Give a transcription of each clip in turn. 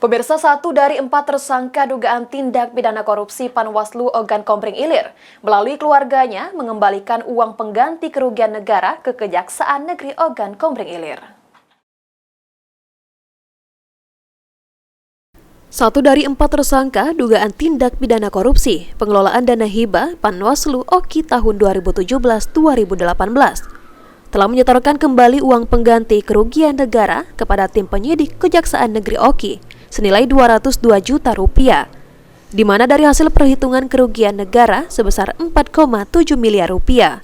Pemirsa, 1 dari 4 tersangka dugaan tindak pidana korupsi Panwaslu Ogan Komering Ilir melalui keluarganya mengembalikan uang pengganti kerugian negara ke Kejaksaan Negeri Ogan Komering Ilir. 1 dari 4 tersangka dugaan tindak pidana korupsi pengelolaan dana hibah Panwaslu OKI tahun 2017-2018 telah menyetorkan kembali uang pengganti kerugian negara kepada tim penyidik Kejaksaan Negeri OKI senilai 202 juta rupiah, di mana dari hasil perhitungan kerugian negara sebesar 4,7 miliar rupiah.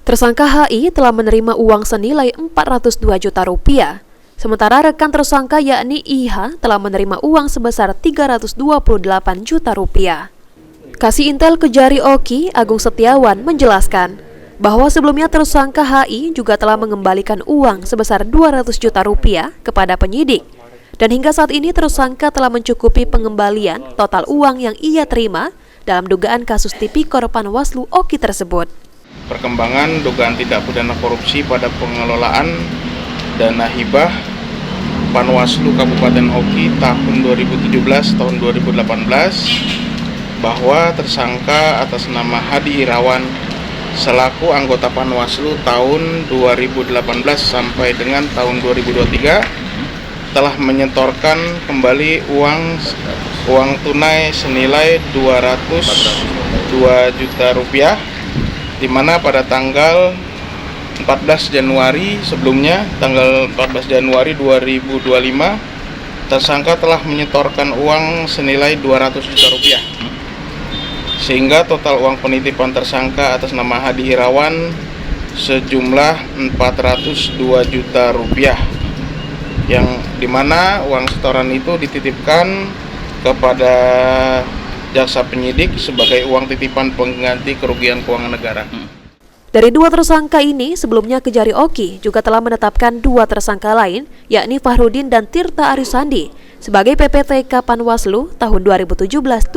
Tersangka HI telah menerima uang senilai 402 juta rupiah, sementara rekan tersangka yakni IH telah menerima uang sebesar 328 juta rupiah. Kasih Intel Kejari OKI Agung Setiawan menjelaskan bahwa sebelumnya tersangka HI juga telah mengembalikan uang sebesar 200 juta rupiah kepada penyidik. Dan hingga saat ini tersangka telah mencukupi pengembalian total uang yang ia terima dalam dugaan kasus Tipikor Panwaslu OKI tersebut. Perkembangan dugaan tindak pidana korupsi pada pengelolaan dana hibah Panwaslu Kabupaten OKI tahun 2017 tahun 2018 bahwa tersangka atas nama Hadi Irawan selaku anggota Panwaslu tahun 2018 sampai dengan tahun 2023 telah menyetorkan kembali uang tunai senilai 202 juta rupiah, di mana pada tanggal 14 Januari sebelumnya, tanggal 14 Januari 2025, tersangka telah menyetorkan uang senilai 200 juta rupiah. Sehingga total uang penitipan tersangka atas nama Hadi Irawan sejumlah 402 juta rupiah. Yang dimana uang setoran itu dititipkan kepada jaksa penyidik sebagai uang titipan pengganti kerugian keuangan negara. Dari 2 tersangka ini, sebelumnya Kejari OKI juga telah menetapkan 2 tersangka lain, yakni Fahrudin dan Tirta Arisandi, sebagai PPTK Panwaslu tahun 2017-2018.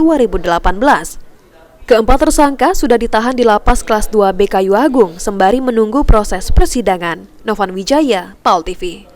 Keempat tersangka sudah ditahan di Lapas Kelas 2B Kayu Agung sembari menunggu proses persidangan. Novan Wijaya, PAL TV.